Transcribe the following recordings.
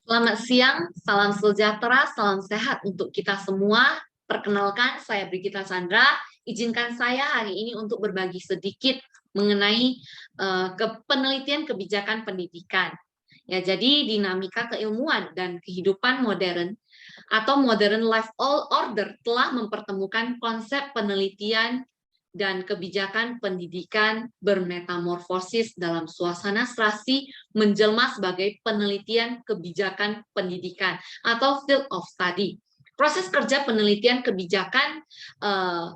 Selamat siang, salam sejahtera, salam sehat untuk kita semua. Perkenalkan, saya Brigita Sandra. Izinkan saya hari ini untuk berbagi sedikit mengenai penelitian kebijakan pendidikan. Ya, jadi dinamika keilmuan dan kehidupan modern atau modern life all order telah mempertemukan konsep penelitian dan kebijakan pendidikan bermetamorfosis dalam suasana serasi menjelma sebagai penelitian kebijakan pendidikan atau field of study. Proses kerja penelitian kebijakan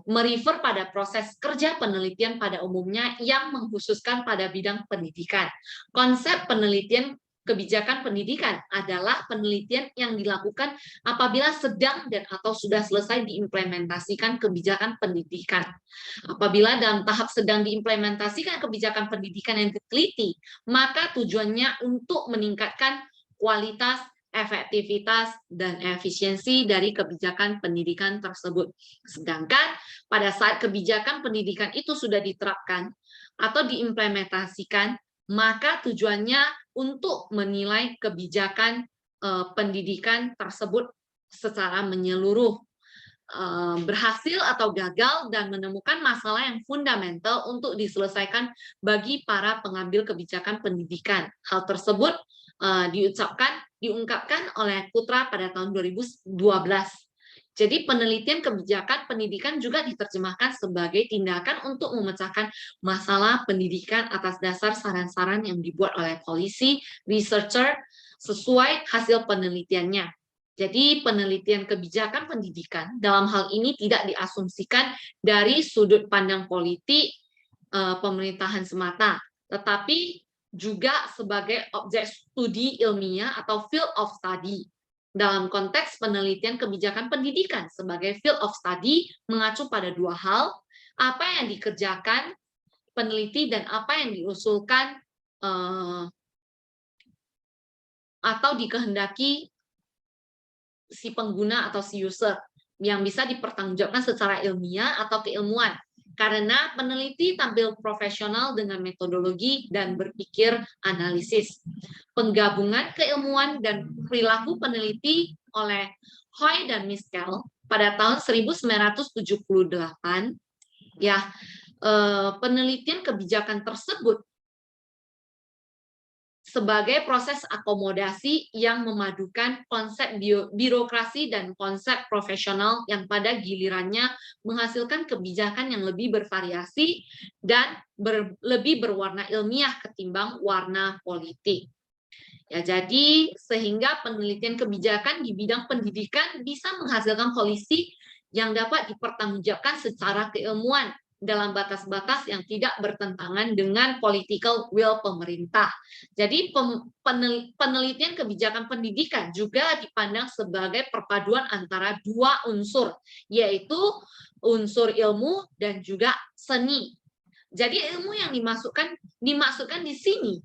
merefer pada proses kerja penelitian pada umumnya yang mengkhususkan pada bidang pendidikan. Konsep penelitian kebijakan pendidikan adalah penelitian yang dilakukan apabila sedang dan atau sudah selesai diimplementasikan kebijakan pendidikan. Apabila dalam tahap sedang diimplementasikan kebijakan pendidikan yang diteliti, maka tujuannya untuk meningkatkan kualitas, efektivitas, dan efisiensi dari kebijakan pendidikan tersebut. Sedangkan pada saat kebijakan pendidikan itu sudah diterapkan atau diimplementasikan, maka tujuannya untuk menilai kebijakan pendidikan tersebut secara menyeluruh, berhasil atau gagal, dan menemukan masalah yang fundamental untuk diselesaikan bagi para pengambil kebijakan pendidikan. Hal tersebut diungkapkan oleh Putra pada tahun 2012. Jadi penelitian kebijakan pendidikan juga diterjemahkan sebagai tindakan untuk memecahkan masalah pendidikan atas dasar saran-saran yang dibuat oleh polisi, researcher, sesuai hasil penelitiannya. Jadi penelitian kebijakan pendidikan dalam hal ini tidak diasumsikan dari sudut pandang politik pemerintahan semata, tetapi juga sebagai objek studi ilmiah atau field of study. Dalam konteks penelitian kebijakan pendidikan sebagai field of study mengacu pada dua hal, apa yang dikerjakan peneliti dan apa yang diusulkan atau dikehendaki si pengguna atau si user, yang bisa dipertanggungjawabkan secara ilmiah atau keilmuan. Karena peneliti tampil profesional dengan metodologi dan berpikir analisis. Penggabungan keilmuan dan perilaku peneliti oleh Hoy dan Miskel pada tahun 1978, ya, penelitian kebijakan tersebut sebagai proses akomodasi yang memadukan konsep birokrasi dan konsep profesional yang pada gilirannya menghasilkan kebijakan yang lebih bervariasi dan lebih berwarna ilmiah ketimbang warna politik. Ya, jadi sehingga penelitian kebijakan di bidang pendidikan bisa menghasilkan polisi yang dapat dipertanggungjawabkan secara keilmuan dalam batas-batas yang tidak bertentangan dengan political will pemerintah. Jadi penelitian kebijakan pendidikan juga dipandang sebagai perpaduan antara dua unsur, yaitu unsur ilmu dan juga seni. Jadi ilmu yang dimasukkan di sini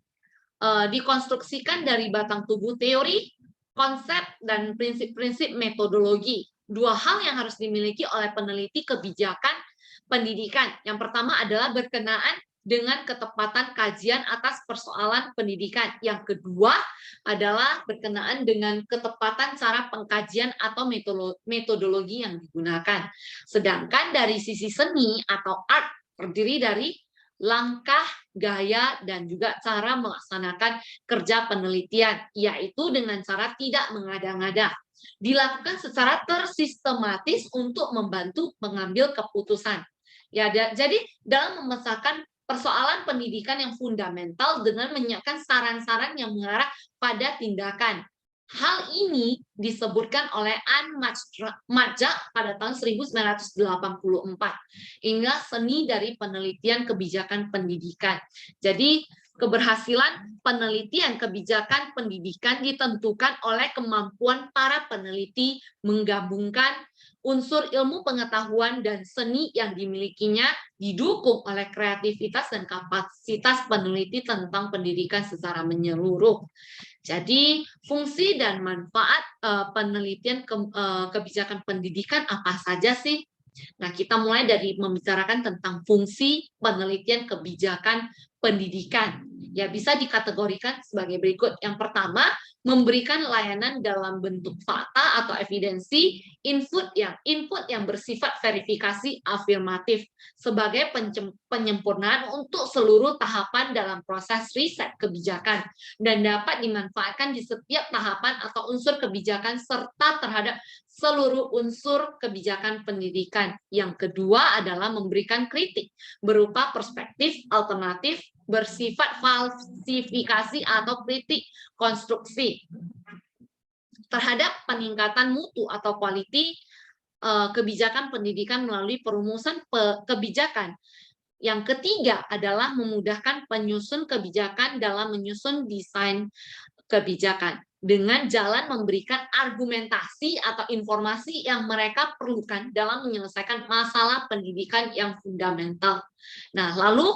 dikonstruksikan dari batang tubuh teori, konsep, dan prinsip-prinsip metodologi. Dua hal yang harus dimiliki oleh peneliti kebijakan pendidikan. Yang pertama adalah berkenaan dengan ketepatan kajian atas persoalan pendidikan. Yang kedua adalah berkenaan dengan ketepatan cara pengkajian atau metodologi yang digunakan. Sedangkan dari sisi seni atau art terdiri dari langkah, gaya, dan juga cara melaksanakan kerja penelitian, yaitu dengan cara tidak mengada-ngada. Dilakukan secara tersistematis untuk membantu mengambil keputusan. Ya, jadi dalam memecahkan persoalan pendidikan yang fundamental dengan menyiapkan saran-saran yang mengarah pada tindakan. Hal ini disebutkan oleh Anne Madja pada tahun 1984. Inilah seni dari penelitian kebijakan pendidikan. Jadi keberhasilan penelitian kebijakan pendidikan ditentukan oleh kemampuan para peneliti menggabungkan unsur ilmu pengetahuan dan seni yang dimilikinya, didukung oleh kreativitas dan kapasitas peneliti tentang pendidikan secara menyeluruh. Jadi fungsi dan manfaat penelitian kebijakan pendidikan apa saja sih? Nah, kita mulai dari membicarakan tentang fungsi penelitian kebijakan pendidikan. Ya, bisa dikategorikan sebagai berikut. Yang pertama, memberikan layanan dalam bentuk fakta atau evidensi, input yang bersifat verifikasi afirmatif sebagai penyempurnaan untuk seluruh tahapan dalam proses riset kebijakan dan dapat dimanfaatkan di setiap tahapan atau unsur kebijakan serta terhadap seluruh unsur kebijakan pendidikan. Yang kedua adalah memberikan kritik berupa perspektif alternatif bersifat falsifikasi atau kritik konstruksi terhadap peningkatan mutu atau quality kebijakan pendidikan melalui perumusan kebijakan. Yang ketiga adalah memudahkan penyusun kebijakan dalam menyusun desain kebijakan dengan jalan memberikan argumentasi atau informasi yang mereka perlukan dalam menyelesaikan masalah pendidikan yang fundamental. Nah, lalu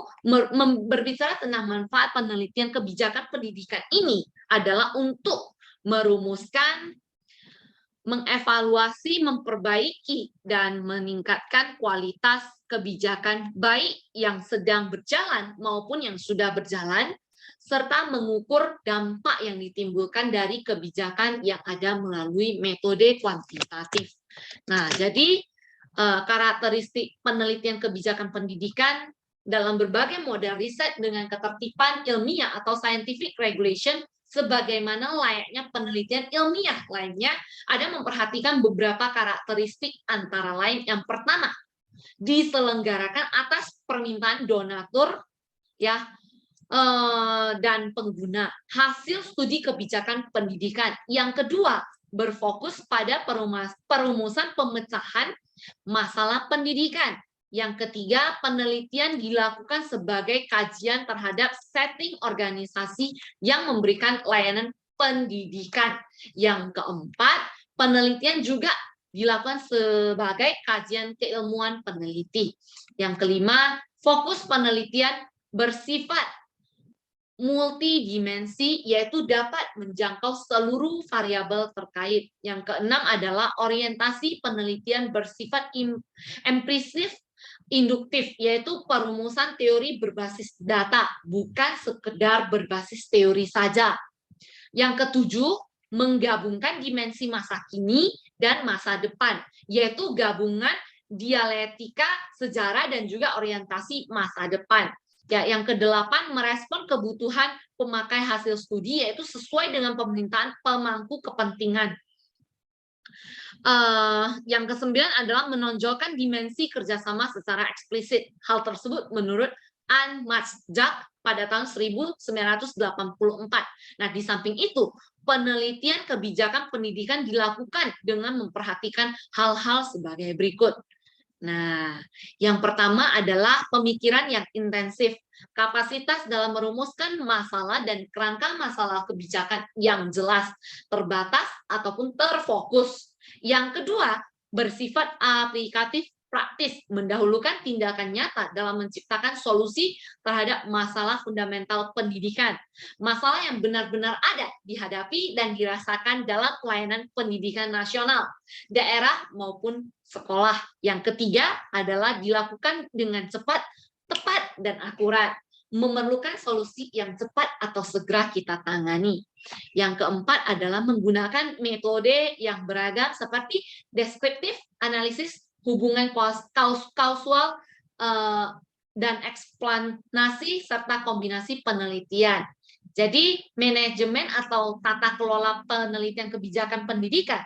berbicara tentang manfaat penelitian kebijakan pendidikan ini adalah untuk merumuskan, mengevaluasi, memperbaiki, dan meningkatkan kualitas kebijakan baik yang sedang berjalan maupun yang sudah berjalan, serta mengukur dampak yang ditimbulkan dari kebijakan yang ada melalui metode kuantitatif. Nah, jadi karakteristik penelitian kebijakan pendidikan dalam berbagai model riset dengan ketertiban ilmiah atau scientific regulation sebagaimana layaknya penelitian ilmiah lainnya ada memperhatikan beberapa karakteristik antara lain. Yang pertama, diselenggarakan atas permintaan donatur ya dan pengguna hasil studi kebijakan pendidikan. Yang kedua, berfokus pada perumusan pemecahan masalah pendidikan. Yang ketiga, penelitian dilakukan sebagai kajian terhadap setting organisasi yang memberikan layanan pendidikan. Yang keempat, penelitian juga dilakukan sebagai kajian keilmuan peneliti. Yang kelima, fokus penelitian bersifat multidimensi, yaitu dapat menjangkau seluruh variabel terkait. Yang keenam adalah orientasi penelitian bersifat empirisif induktif, yaitu perumusan teori berbasis data, bukan sekedar berbasis teori saja. Yang ketujuh, menggabungkan dimensi masa kini dan masa depan, yaitu gabungan dialektika, sejarah, dan juga orientasi masa depan. Ya, yang kedelapan, merespon kebutuhan pemakai hasil studi, yaitu sesuai dengan permintaan pemangku kepentingan. Yang kesembilan adalah menonjolkan dimensi kerjasama secara eksplisit. Hal tersebut menurut Anne Matsjak pada tahun 1984. Nah, di samping itu, penelitian kebijakan pendidikan dilakukan dengan memperhatikan hal-hal sebagai berikut. Nah, yang pertama adalah pemikiran yang intensif, kapasitas dalam merumuskan masalah dan kerangka masalah kebijakan yang jelas, terbatas, ataupun terfokus. Yang kedua, bersifat aplikatif praktis, mendahulukan tindakan nyata dalam menciptakan solusi terhadap masalah fundamental pendidikan. Masalah yang benar-benar ada, dihadapi, dan dirasakan dalam pelayanan pendidikan nasional, daerah maupun sekolah. Yang ketiga adalah dilakukan dengan cepat, tepat, dan akurat, memerlukan solusi yang cepat atau segera kita tangani. Yang keempat adalah menggunakan metode yang beragam seperti deskriptif, analisis, hubungan kausal, dan eksplanasi, serta kombinasi penelitian. Jadi, manajemen atau tata kelola penelitian kebijakan pendidikan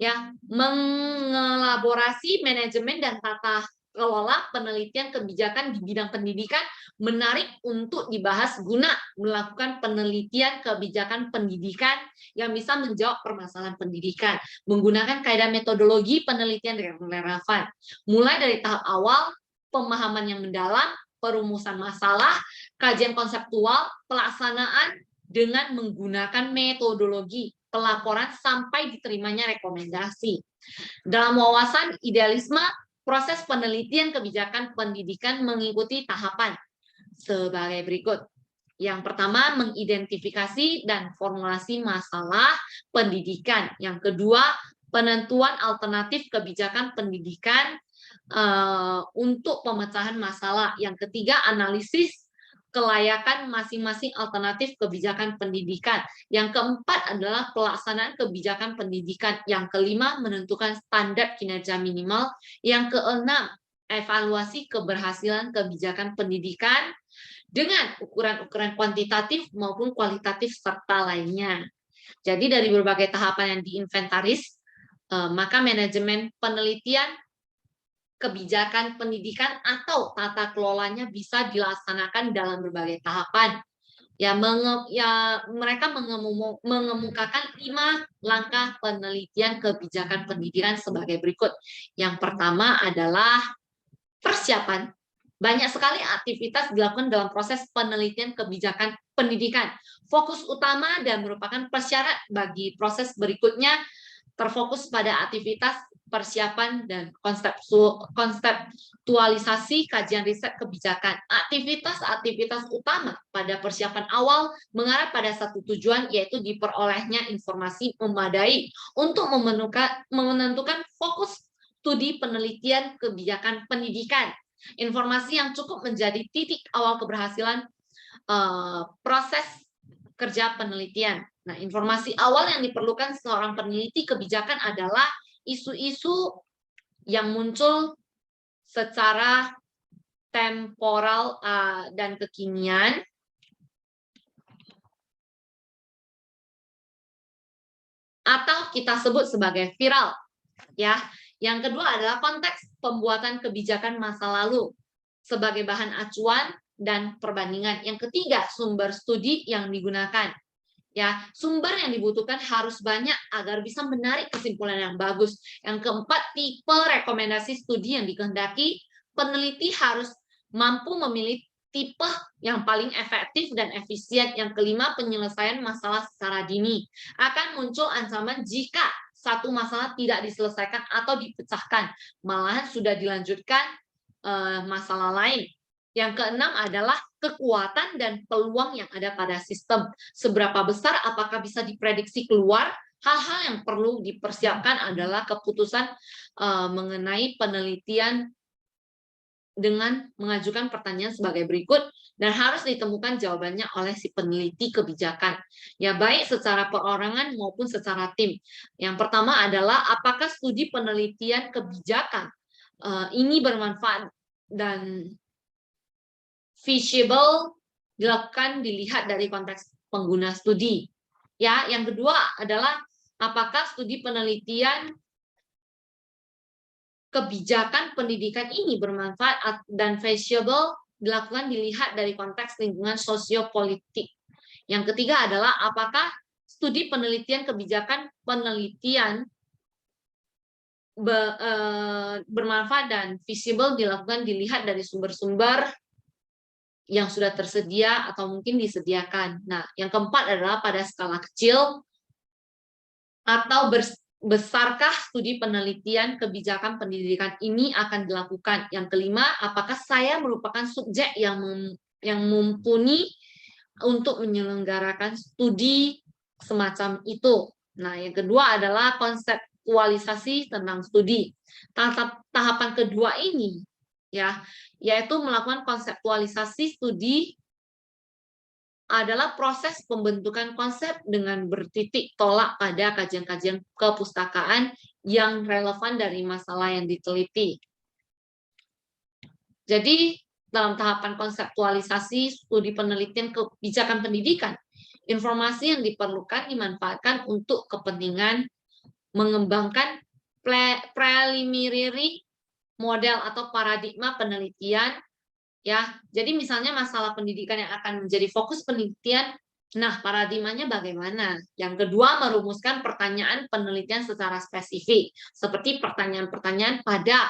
ya mengelaborasi manajemen dan tata kelola penelitian kebijakan di bidang pendidikan menarik untuk dibahas guna melakukan penelitian kebijakan pendidikan yang bisa menjawab permasalahan pendidikan menggunakan kaidah metodologi penelitian yang relevan, mulai dari tahap awal, pemahaman yang mendalam, perumusan masalah, kajian konseptual, pelaksanaan dengan menggunakan metodologi, pelaporan sampai diterimanya rekomendasi. Dalam wawasan idealisme, proses penelitian kebijakan pendidikan mengikuti tahapan sebagai berikut. Yang pertama, mengidentifikasi dan formulasi masalah pendidikan. Yang kedua, penentuan alternatif kebijakan pendidikan untuk pemecahan masalah. Yang ketiga, analisis kelayakan masing-masing alternatif kebijakan pendidikan. Yang keempat adalah pelaksanaan kebijakan pendidikan. Yang kelima, menentukan standar kinerja minimal. Yang keenam, evaluasi keberhasilan kebijakan pendidikan dengan ukuran-ukuran kuantitatif maupun kualitatif serta lainnya. Jadi dari berbagai tahapan yang diinventaris, maka manajemen penelitian kebijakan pendidikan atau tata kelolanya bisa dilaksanakan dalam berbagai tahapan. Mereka mengemukakan 5 langkah penelitian kebijakan pendidikan sebagai berikut. Yang pertama adalah persiapan. Banyak sekali aktivitas dilakukan dalam proses penelitian kebijakan pendidikan. Fokus utama dan merupakan persyarat bagi proses berikutnya terfokus pada aktivitas persiapan dan konseptualisasi kajian riset kebijakan. Aktivitas-aktivitas utama pada persiapan awal mengarah pada satu tujuan, yaitu diperolehnya informasi memadai untuk menentukan fokus studi penelitian kebijakan pendidikan. Informasi yang cukup menjadi titik awal keberhasilan proses kerja penelitian. Nah, informasi awal yang diperlukan seorang peneliti kebijakan adalah isu-isu yang muncul secara temporal dan kekinian, atau kita sebut sebagai viral. Ya, yang kedua adalah konteks pembuatan kebijakan masa lalu sebagai bahan acuan dan perbandingan. Yang ketiga, sumber studi yang digunakan. Ya, sumber yang dibutuhkan harus banyak agar bisa menarik kesimpulan yang bagus. Yang keempat, tipe rekomendasi studi yang dikehendaki. Peneliti harus mampu memilih tipe yang paling efektif dan efisien. Yang kelima, penyelesaian masalah secara dini. Akan muncul ancaman jika satu masalah tidak diselesaikan atau dipecahkan, malahan sudah dilanjutkan masalah lain. Yang keenam adalah kekuatan dan peluang yang ada pada sistem. Seberapa besar, apakah bisa diprediksi keluar? Hal-hal yang perlu dipersiapkan adalah keputusan mengenai penelitian dengan mengajukan pertanyaan sebagai berikut, dan harus ditemukan jawabannya oleh si peneliti kebijakan. Ya, baik secara perorangan maupun secara tim. Yang pertama adalah apakah studi penelitian kebijakan ini bermanfaat dan feasible dilakukan dilihat dari konteks pengguna studi. Ya, yang kedua adalah apakah studi penelitian kebijakan pendidikan ini bermanfaat dan feasible dilakukan dilihat dari konteks lingkungan sosiopolitik. Yang ketiga adalah apakah studi penelitian kebijakan penelitian bermanfaat dan feasible dilakukan dilihat dari sumber-sumber yang sudah tersedia atau mungkin disediakan. Nah, yang keempat adalah pada skala kecil atau besarkah studi penelitian kebijakan pendidikan ini akan dilakukan. Yang kelima, apakah saya merupakan subjek yang mumpuni untuk menyelenggarakan studi semacam itu. Nah, yang kedua adalah konseptualisasi tentang studi. Tahapan kedua ini ya, yaitu melakukan konseptualisasi studi adalah proses pembentukan konsep dengan bertitik tolak pada kajian-kajian kepustakaan yang relevan dari masalah yang diteliti. Jadi, dalam tahapan konseptualisasi studi penelitian kebijakan pendidikan, informasi yang diperlukan dimanfaatkan untuk kepentingan mengembangkan preliminary model atau paradigma penelitian. Ya, jadi misalnya masalah pendidikan yang akan menjadi fokus penelitian, nah paradigmanya bagaimana? Yang kedua, merumuskan pertanyaan penelitian secara spesifik, seperti pertanyaan-pertanyaan pada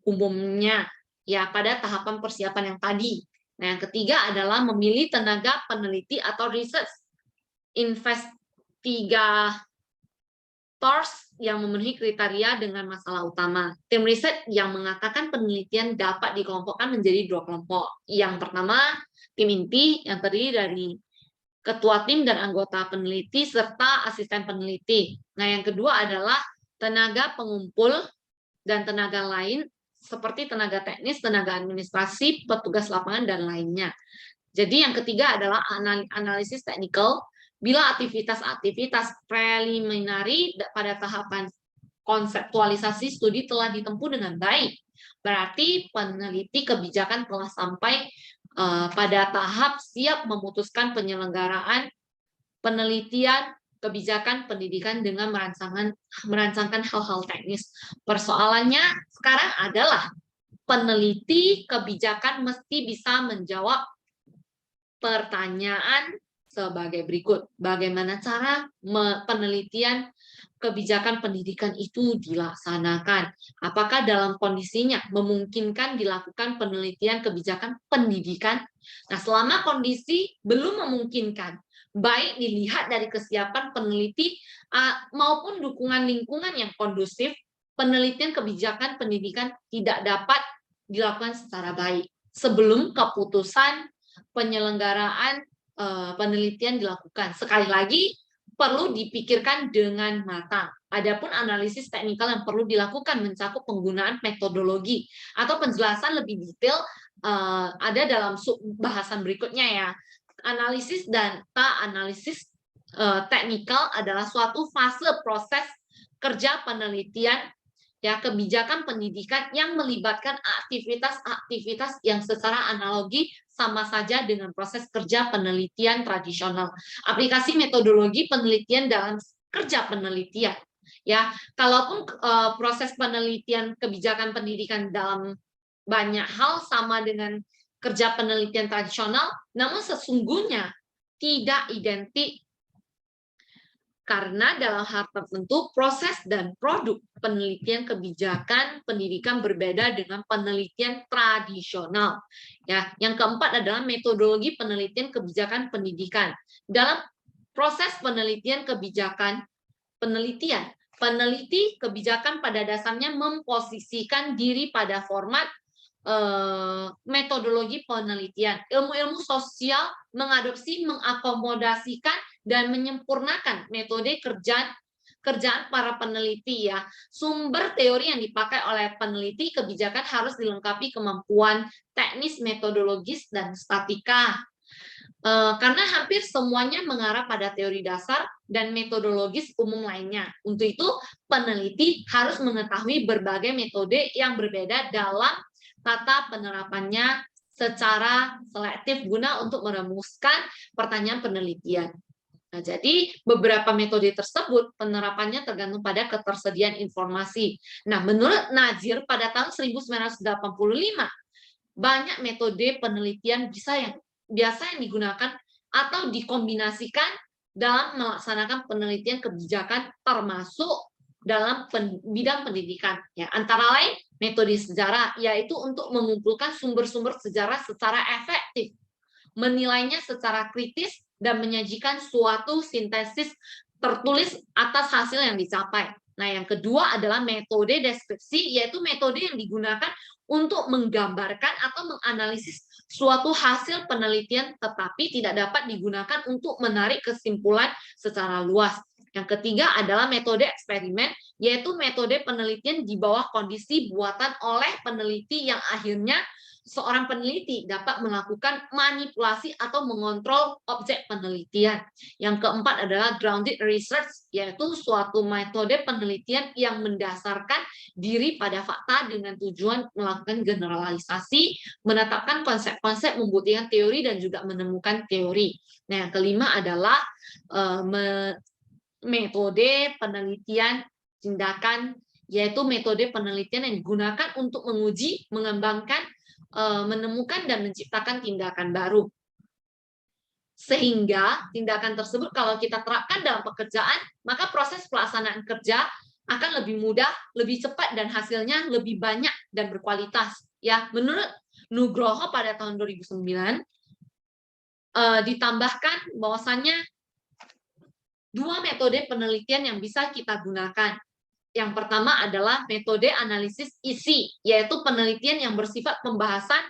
umumnya, ya pada tahapan persiapan yang tadi. Nah, yang ketiga adalah memilih tenaga peneliti atau research investigators yang memenuhi kriteria dengan masalah utama. Tim riset yang mengatakan penelitian dapat dikelompokkan menjadi 2 kelompok. Yang pertama, tim inti yang terdiri dari ketua tim dan anggota peneliti serta asisten peneliti. Nah, yang kedua adalah tenaga pengumpul dan tenaga lain seperti tenaga teknis, tenaga administrasi, petugas lapangan, dan lainnya. Jadi yang ketiga adalah analisis teknikal. Bila aktivitas-aktivitas preliminary pada tahapan konseptualisasi studi telah ditempuh dengan baik, berarti peneliti kebijakan telah sampai pada tahap siap memutuskan penyelenggaraan penelitian kebijakan pendidikan dengan merancangkan hal-hal teknis. Persoalannya sekarang adalah peneliti kebijakan mesti bisa menjawab pertanyaan sebagai berikut. Bagaimana cara penelitian kebijakan pendidikan itu dilaksanakan? Apakah dalam kondisinya memungkinkan dilakukan penelitian kebijakan pendidikan? Nah, selama kondisi belum memungkinkan, baik dilihat dari kesiapan peneliti maupun dukungan lingkungan yang kondusif, penelitian kebijakan pendidikan tidak dapat dilakukan secara baik sebelum keputusan penyelenggaraan penelitian dilakukan. Sekali lagi, perlu dipikirkan dengan matang. Adapun analisis teknikal yang perlu dilakukan mencakup penggunaan metodologi atau penjelasan lebih detail ada dalam bahasan berikutnya ya. Analisis data, analisis teknikal adalah suatu fase proses kerja penelitian ya kebijakan pendidikan yang melibatkan aktivitas-aktivitas yang secara analogi sama saja dengan proses kerja penelitian tradisional. Aplikasi metodologi penelitian dalam kerja penelitian. Ya, kalaupun proses penelitian kebijakan pendidikan dalam banyak hal sama dengan kerja penelitian tradisional, namun sesungguhnya tidak identik karena dalam hal tertentu proses dan produk penelitian kebijakan pendidikan berbeda dengan penelitian tradisional. Ya, yang keempat adalah metodologi penelitian kebijakan pendidikan. Dalam proses penelitian kebijakan penelitian, peneliti kebijakan pada dasarnya memposisikan diri pada format metodologi penelitian. Ilmu-ilmu sosial mengadopsi, mengakomodasikan, dan menyempurnakan metode kerjaan para peneliti ya. Sumber teori yang dipakai oleh peneliti kebijakan harus dilengkapi kemampuan teknis, metodologis, dan statika. Karena hampir semuanya mengarah pada teori dasar dan metodologis umum lainnya. Untuk itu, peneliti harus mengetahui berbagai metode yang berbeda dalam tata penerapannya secara selektif guna untuk merumuskan pertanyaan penelitian. Nah, jadi beberapa metode tersebut penerapannya tergantung pada ketersediaan informasi. Nah, menurut Nazir pada tahun 1985, banyak metode penelitian biasa yang digunakan atau dikombinasikan dalam melaksanakan penelitian kebijakan termasuk dalam bidang pendidikan. Ya, antara lain metode sejarah, yaitu untuk mengumpulkan sumber-sumber sejarah secara efektif, menilainya secara kritis, dan menyajikan suatu sintesis tertulis atas hasil yang dicapai. Nah, yang kedua adalah metode deskripsi, yaitu metode yang digunakan untuk menggambarkan atau menganalisis suatu hasil penelitian, tetapi tidak dapat digunakan untuk menarik kesimpulan secara luas. Yang ketiga adalah metode eksperimen, yaitu metode penelitian di bawah kondisi buatan oleh peneliti yang akhirnya seorang peneliti dapat melakukan manipulasi atau mengontrol objek penelitian. Yang keempat adalah grounded research, yaitu suatu metode penelitian yang mendasarkan diri pada fakta dengan tujuan melakukan generalisasi, menetapkan konsep-konsep, membuktikan teori, dan juga menemukan teori. Nah, yang kelima adalah metode penelitian tindakan, yaitu metode penelitian yang digunakan untuk menguji, mengembangkan, menemukan, dan menciptakan tindakan baru. Sehingga tindakan tersebut kalau kita terapkan dalam pekerjaan, maka proses pelaksanaan kerja akan lebih mudah, lebih cepat, dan hasilnya lebih banyak dan berkualitas. Ya, menurut Nugroho pada tahun 2009 ditambahkan bahwasannya 2 metode penelitian yang bisa kita gunakan. Yang pertama adalah metode analisis isi, yaitu penelitian yang bersifat pembahasan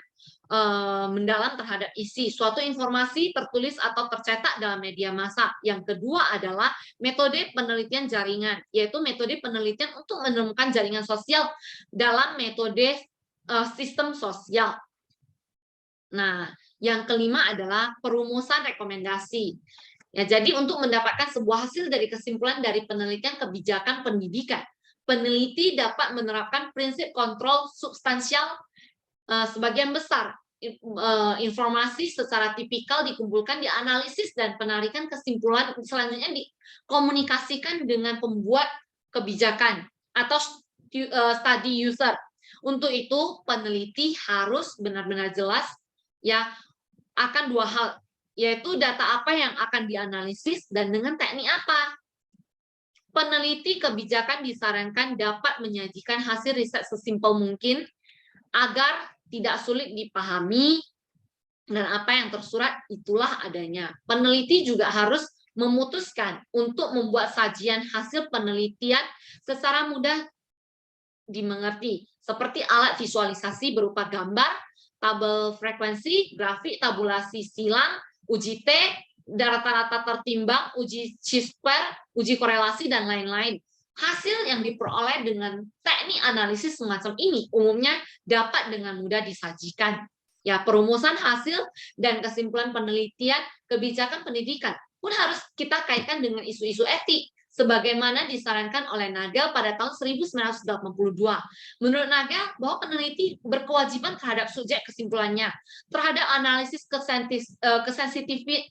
mendalam terhadap isi suatu informasi tertulis atau tercetak dalam media massa. Yang kedua adalah metode penelitian jaringan, yaitu metode penelitian untuk menemukan jaringan sosial dalam metode sistem sosial. Nah, yang kelima adalah perumusan rekomendasi. Ya, jadi untuk mendapatkan sebuah hasil dari kesimpulan dari penelitian kebijakan pendidikan, peneliti dapat menerapkan prinsip kontrol substansial. Sebagian besar informasi secara tipikal dikumpulkan, dianalisis, dan penarikan kesimpulan selanjutnya dikomunikasikan dengan pembuat kebijakan atau study user. Untuk itu, peneliti harus benar-benar jelas ya akan dua hal, yaitu data apa yang akan dianalisis dan dengan teknik apa. Peneliti kebijakan disarankan dapat menyajikan hasil riset sesimpel mungkin agar tidak sulit dipahami, dan apa yang tersurat itulah adanya. Peneliti juga harus memutuskan untuk membuat sajian hasil penelitian secara mudah dimengerti, seperti alat visualisasi berupa gambar, tabel frekuensi, grafik, tabulasi silang, uji T, rata-rata tertimbang, uji chi-square, uji korelasi, dan lain-lain. Hasil yang diperoleh dengan teknik analisis semacam ini umumnya dapat dengan mudah disajikan. Ya, perumusan hasil dan kesimpulan penelitian kebijakan pendidikan pun harus kita kaitkan dengan isu-isu etik, sebagaimana disarankan oleh Nagel pada tahun 1982. Menurut Nagel, bahwa peneliti berkewajiban terhadap subjek kesimpulannya, terhadap analisis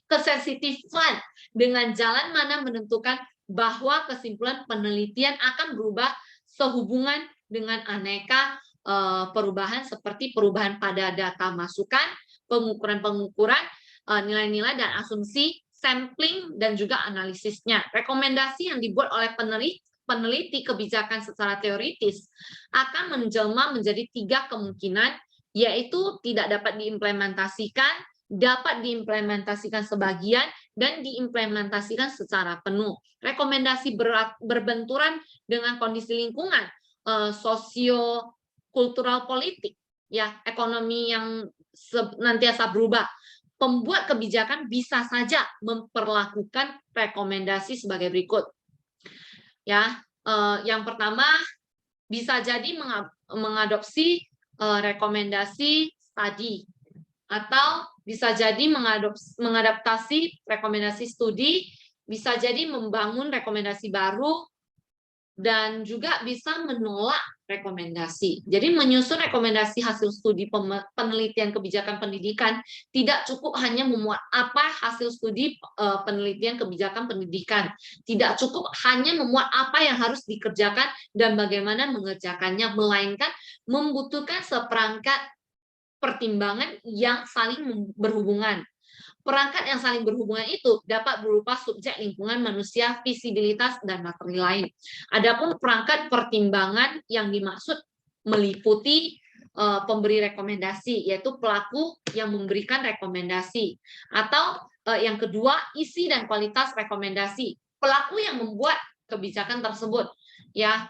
kesensitifan dengan jalan mana menentukan bahwa kesimpulan penelitian akan berubah sehubungan dengan aneka perubahan seperti perubahan pada data masukan, pengukuran-pengukuran, nilai-nilai dan asumsi, sampling, dan juga analisisnya. Rekomendasi yang dibuat oleh peneliti kebijakan secara teoritis akan menjelma menjadi 3 kemungkinan, yaitu tidak dapat diimplementasikan, dapat diimplementasikan sebagian, dan diimplementasikan secara penuh. Rekomendasi berbenturan dengan kondisi lingkungan, sosio kultural politik, ya, ekonomi yang senantiasa berubah. Pembuat kebijakan bisa saja memperlakukan rekomendasi sebagai berikut. Ya, yang pertama bisa jadi mengadopsi rekomendasi studi, atau bisa jadi mengadaptasi rekomendasi studi, bisa jadi membangun rekomendasi baru, dan juga bisa menolak rekomendasi. Jadi menyusun rekomendasi hasil studi penelitian kebijakan pendidikan tidak cukup hanya memuat apa hasil studi penelitian kebijakan pendidikan. Tidak cukup hanya memuat apa yang harus dikerjakan dan bagaimana mengerjakannya, melainkan membutuhkan seperangkat pertimbangan yang saling berhubungan. Perangkat yang saling berhubungan itu dapat berupa subjek lingkungan manusia, visibilitas, dan materi lain. Adapun perangkat pertimbangan yang dimaksud meliputi pemberi rekomendasi, yaitu pelaku yang memberikan rekomendasi. Atau yang kedua, isi dan kualitas rekomendasi. Pelaku yang membuat kebijakan tersebut. Ya,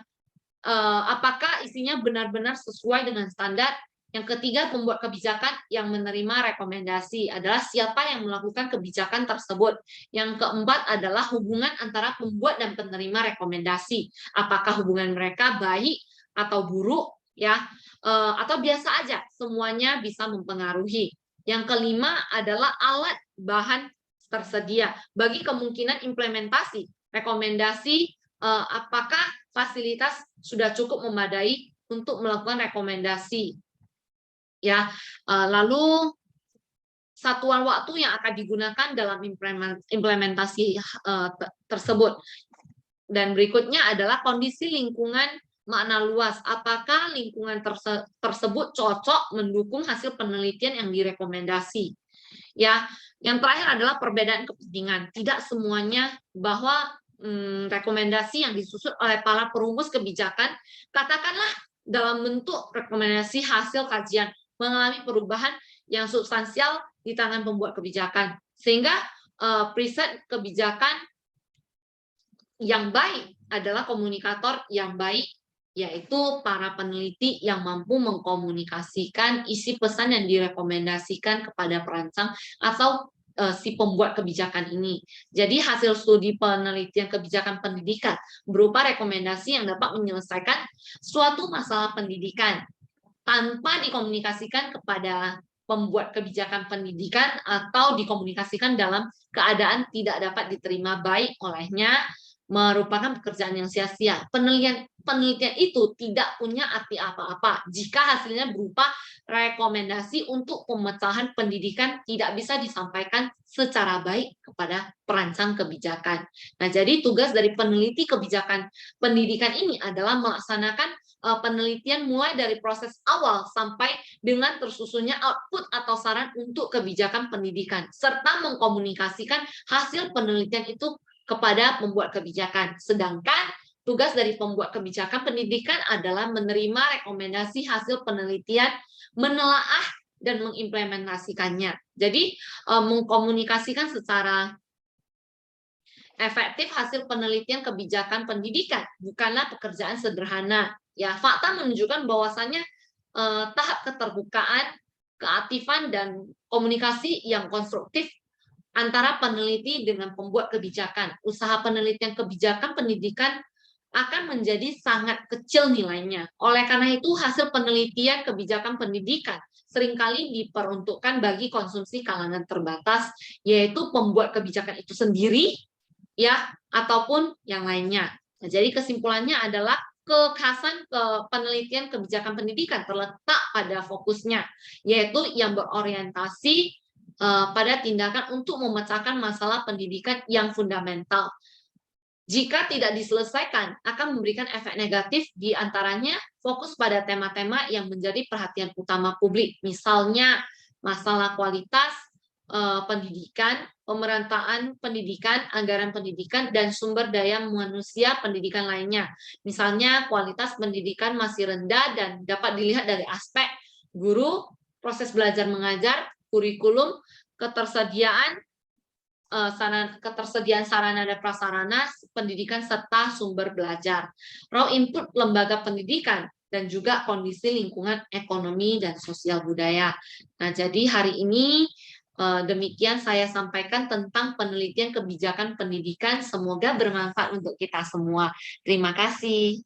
apakah isinya benar-benar sesuai dengan standar. Yang ketiga, pembuat kebijakan yang menerima rekomendasi adalah siapa yang melakukan kebijakan tersebut. Yang keempat adalah hubungan antara pembuat dan penerima rekomendasi. Apakah hubungan mereka baik atau buruk, ya, atau biasa aja, semuanya bisa mempengaruhi. Yang kelima adalah alat bahan tersedia. Bagi kemungkinan implementasi rekomendasi, apakah fasilitas sudah cukup memadai untuk melakukan rekomendasi. Ya, lalu satuan waktu yang akan digunakan dalam implementasi tersebut. Dan berikutnya adalah kondisi lingkungan makna luas. Apakah lingkungan tersebut cocok mendukung hasil penelitian yang direkomendasi? Ya, yang terakhir adalah perbedaan kepentingan. Tidak semuanya bahwa rekomendasi yang disusun oleh para perumus kebijakan, katakanlah dalam bentuk rekomendasi hasil kajian, mengalami perubahan yang substansial di tangan pembuat kebijakan, sehingga preset kebijakan yang baik adalah komunikator yang baik, yaitu para peneliti yang mampu mengkomunikasikan isi pesan yang direkomendasikan kepada perancang atau si pembuat kebijakan ini. Jadi hasil studi penelitian kebijakan pendidikan berupa rekomendasi yang dapat menyelesaikan suatu masalah pendidikan tanpa dikomunikasikan kepada pembuat kebijakan pendidikan atau dikomunikasikan dalam keadaan tidak dapat diterima baik olehnya, merupakan pekerjaan yang sia-sia. Penelitian itu tidak punya arti apa-apa jika hasilnya berupa rekomendasi untuk pemecahan pendidikan tidak bisa disampaikan secara baik kepada perancang kebijakan. Nah, jadi tugas dari peneliti kebijakan pendidikan ini adalah melaksanakan penelitian mulai dari proses awal sampai dengan tersusunnya output atau saran untuk kebijakan pendidikan, serta mengkomunikasikan hasil penelitian itu kepada pembuat kebijakan. Sedangkan tugas dari pembuat kebijakan pendidikan adalah menerima rekomendasi hasil penelitian, menelaah dan mengimplementasikannya. Jadi mengkomunikasikan secara efektif hasil penelitian kebijakan pendidikan bukanlah pekerjaan sederhana. Ya, fakta menunjukkan bahwasannya tahap keterbukaan, keaktifan dan komunikasi yang konstruktif antara peneliti dengan pembuat kebijakan. Usaha penelitian kebijakan pendidikan akan menjadi sangat kecil nilainya. Oleh karena itu, hasil penelitian kebijakan pendidikan seringkali diperuntukkan bagi konsumsi kalangan terbatas, yaitu pembuat kebijakan itu sendiri, ya, ataupun yang lainnya. Nah, jadi kesimpulannya adalah kekhasan penelitian kebijakan pendidikan terletak pada fokusnya, yaitu yang berorientasi pada tindakan untuk memecahkan masalah pendidikan yang fundamental. Jika tidak diselesaikan, akan memberikan efek negatif, di antaranya fokus pada tema-tema yang menjadi perhatian utama publik, misalnya masalah kualitas pendidikan, pemerataan pendidikan, anggaran pendidikan, dan sumber daya manusia pendidikan lainnya. Misalnya kualitas pendidikan masih rendah dan dapat dilihat dari aspek guru, proses belajar mengajar, kurikulum, ketersediaan sarana dan prasarana pendidikan serta sumber belajar, raw input lembaga pendidikan, dan juga kondisi lingkungan ekonomi dan sosial budaya. Nah, jadi hari ini demikian saya sampaikan tentang penelitian kebijakan pendidikan. Semoga bermanfaat untuk kita semua. Terima kasih.